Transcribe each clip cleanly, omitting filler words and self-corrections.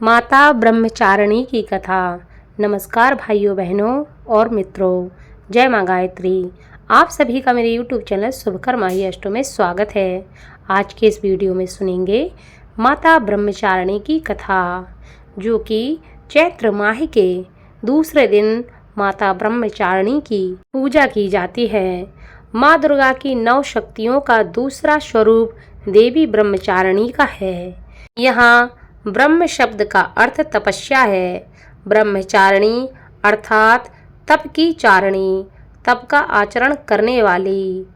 माता ब्रह्मचारिणी की कथा। नमस्कार भाइयों बहनों और मित्रों, जय माँ गायत्री। आप सभी का मेरे YouTube चैनल शुभकर्मा ही अष्टों में स्वागत है। आज के इस वीडियो में सुनेंगे माता ब्रह्मचारिणी की कथा, जो कि चैत्र माह के दूसरे दिन माता ब्रह्मचारिणी की पूजा की जाती है। माँ दुर्गा की 9 शक्तियों का दूसरा स्वरूप देवी ब्रह्मचारिणी का है। यहाँ ब्रह्म शब्द का अर्थ तपस्या है। ब्रह्मचारिणी अर्थात तप की चारिणी, तप का आचरण करने वाली।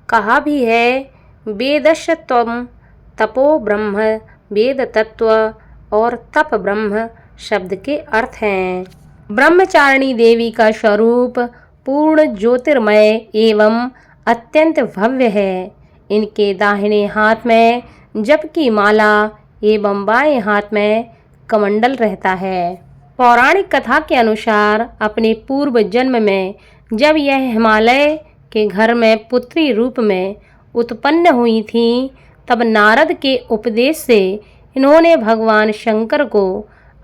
कहा भी है वेदस्य त्वं तपो ब्रह्म, वेद तत्व और तप ब्रह्म शब्द के अर्थ हैं। ब्रह्मचारिणी देवी का स्वरूप पूर्ण ज्योतिर्मय एवं अत्यंत भव्य है। इनके दाहिने हाथ में जप की माला एवं बाएं हाथ में कमंडल रहता है। पौराणिक कथा के अनुसार अपने पूर्व जन्म में जब यह हिमालय के घर में पुत्री रूप में उत्पन्न हुई थी, तब नारद के उपदेश से इन्होंने भगवान शंकर को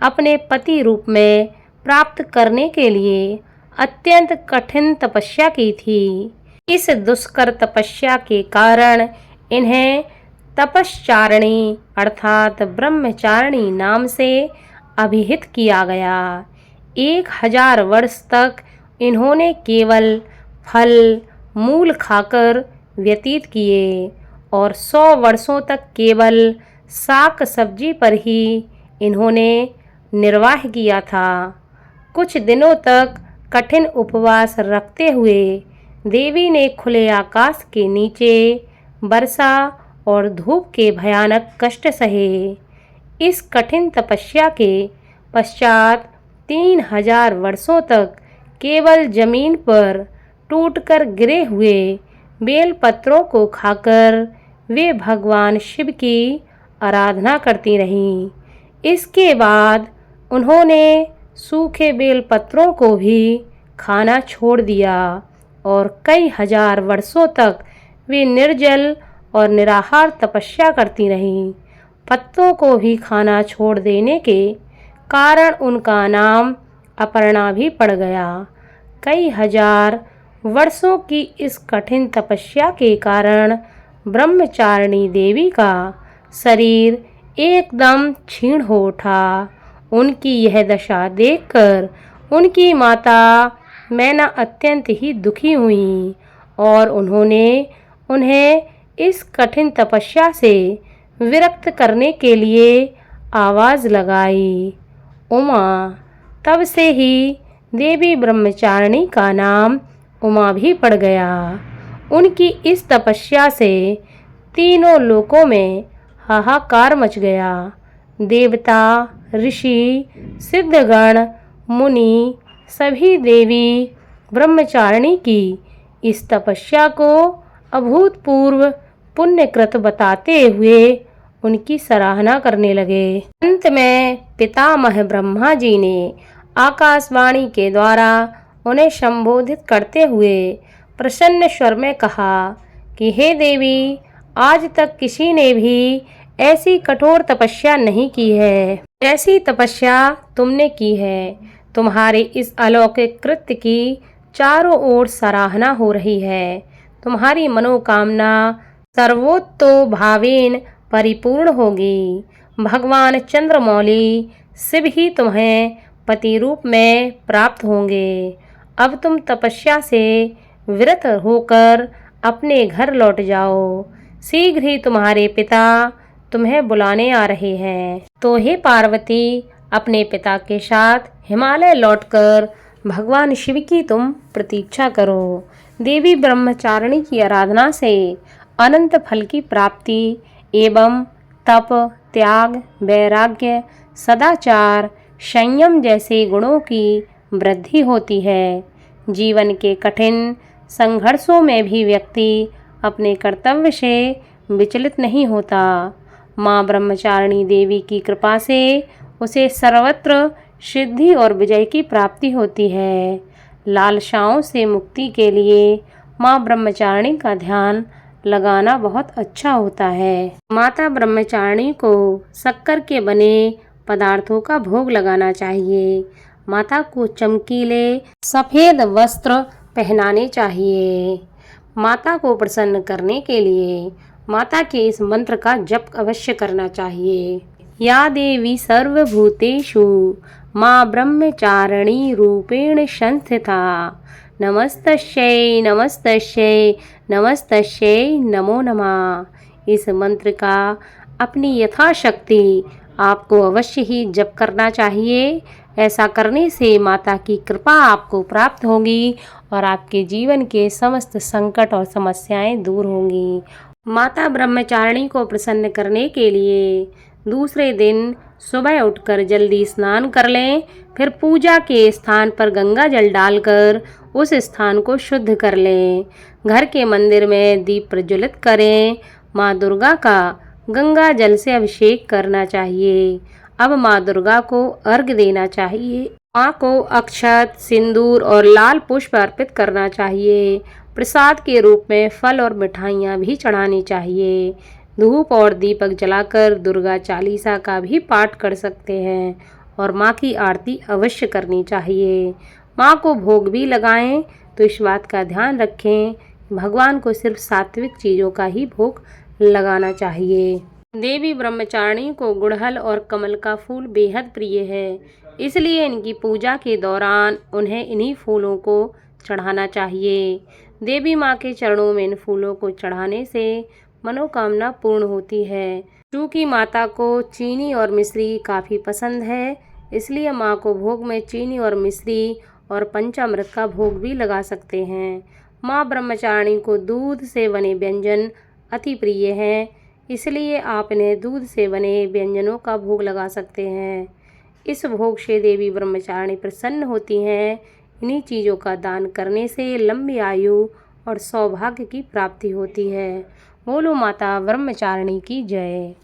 अपने पति रूप में प्राप्त करने के लिए अत्यंत कठिन तपस्या की थी। इस दुष्कर तपस्या के कारण इन्हें तपश्चारिणी अर्थात ब्रह्मचारिणी नाम से अभिहित किया गया। 1000 वर्ष तक इन्होंने केवल फल मूल खाकर व्यतीत किए और 100 वर्षों तक केवल शाक सब्जी पर ही इन्होंने निर्वाह किया था। कुछ दिनों तक कठिन उपवास रखते हुए देवी ने खुले आकाश के नीचे वर्षा और धूप के भयानक कष्ट सहे। इस कठिन तपस्या के पश्चात 3000 वर्षों तक केवल जमीन पर टूटकर गिरे हुए बेल पत्रों को खाकर वे भगवान शिव की आराधना करती रहीं। इसके बाद उन्होंने सूखे बेल पत्रों को भी खाना छोड़ दिया और कई हजार वर्षों तक वे निर्जल और निराहार तपस्या करती रहीं। पत्तों को भी खाना छोड़ देने के कारण उनका नाम अपर्णा भी पड़ गया। कई हजार वर्षों की इस कठिन तपस्या के कारण ब्रह्मचारिणी देवी का शरीर एकदम क्षीण हो उठा। उनकी यह दशा देखकर उनकी माता मैना अत्यंत ही दुखी हुई और उन्होंने उन्हें इस कठिन तपस्या से विरक्त करने के लिए आवाज़ लगाई, उमा। तब से ही देवी ब्रह्मचारिणी का नाम उमा भी पड़ गया। उनकी इस तपस्या से तीनों लोकों में हाहाकार मच गया। देवता, ऋषि, सिद्धगण, मुनि सभी देवी ब्रह्मचारिणी की इस तपस्या को अभूतपूर्व पुण्यकृत बताते हुए उनकी सराहना करने लगे। अंत में पितामह ब्रह्मा जी ने आकाशवाणी के द्वारा उन्हें संबोधित करते हुए प्रसन्न स्वर में कहा कि हे देवी, आज तक किसी ने भी ऐसी कठोर तपस्या नहीं की है जैसी तपस्या तुमने की है। तुम्हारे इस अलौकिक कृत्य की चारों ओर सराहना हो रही है। तुम्हारी मनोकामना सर्वोत्तो भावेन परिपूर्ण होगी। भगवान चंद्रमौली शिव ही तुम्हें पति रूप में प्राप्त होंगे। अब तुम तपस्या से विरत होकर अपने घर लौट जाओ। शीघ्र ही तुम्हारे पिता तुम्हें बुलाने आ रहे हैं। तो हे पार्वती, अपने पिता के साथ हिमालय लौटकर भगवान शिव की तुम प्रतीक्षा करो। देवी ब्रह्मचारिणी की आराधना से अनंत फल की प्राप्ति एवं तप, त्याग, वैराग्य, सदाचार, संयम जैसे गुणों की वृद्धि होती है। जीवन के कठिन संघर्षों में भी व्यक्ति अपने कर्तव्य से विचलित नहीं होता। माँ ब्रह्मचारिणी देवी की कृपा से उसे सर्वत्र सिद्धि और विजय की प्राप्ति होती है। लालसाओं से मुक्ति के लिए माँ ब्रह्मचारिणी का ध्यान लगाना बहुत अच्छा होता है। माता ब्रह्मचारिणी को शक्कर के बने पदार्थों का भोग लगाना चाहिए। माता को चमकीले सफ़ेद वस्त्र पहनाने चाहिए। माता को प्रसन्न करने के लिए माता के इस मंत्र का जप अवश्य करना चाहिए। या देवी सर्वभूतेषु माँ ब्रह्मचारिणी रूपेण संस्थिता नमस्तस्यै नमस्तस्यै नमस्तस्यै नमो नमः। इस मंत्र का अपनी यथाशक्ति आपको अवश्य ही जप करना चाहिए। ऐसा करने से माता की कृपा आपको प्राप्त होगी और आपके जीवन के समस्त संकट और समस्याएं दूर होंगी। माता ब्रह्मचारिणी को प्रसन्न करने के लिए दूसरे दिन सुबह उठकर जल्दी स्नान कर लें। फिर पूजा के स्थान पर गंगा जल डालकर उस स्थान को शुद्ध कर लें। घर के मंदिर में दीप प्रज्वलित करें। माँ दुर्गा का गंगा जल से अभिषेक करना चाहिए। अब माँ दुर्गा को अर्घ्य देना चाहिए। माँ को अक्षत, सिंदूर और लाल पुष्प अर्पित करना चाहिए। प्रसाद के रूप में फल और मिठाइयाँ भी चढ़ानी चाहिए। धूप और दीपक जलाकर दुर्गा चालीसा का भी पाठ कर सकते हैं और माँ की आरती अवश्य करनी चाहिए। माँ को भोग भी लगाएं तो इस बात का ध्यान रखें, भगवान को सिर्फ सात्विक चीज़ों का ही भोग लगाना चाहिए। देवी ब्रह्मचारिणी को गुड़हल और कमल का फूल बेहद प्रिय है, इसलिए इनकी पूजा के दौरान उन्हें इन्हीं फूलों को चढ़ाना चाहिए। देवी माँ के चरणों में इन फूलों को चढ़ाने से मनोकामना पूर्ण होती है। चूँकि माता को चीनी और मिश्री काफ़ी पसंद है, इसलिए माँ को भोग में चीनी और मिश्री और पंचामृत का भोग भी लगा सकते हैं। माँ ब्रह्मचारिणी को दूध से बने व्यंजन अति प्रिय हैं, इसलिए आप इन्हें दूध से बने व्यंजनों का भोग लगा सकते हैं। इस भोग से देवी ब्रह्मचारिणी प्रसन्न होती हैं। इन्हीं चीज़ों का दान करने से लंबी आयु और सौभाग्य की प्राप्ति होती है। बोलो माता ब्रह्मचारिणी की जय।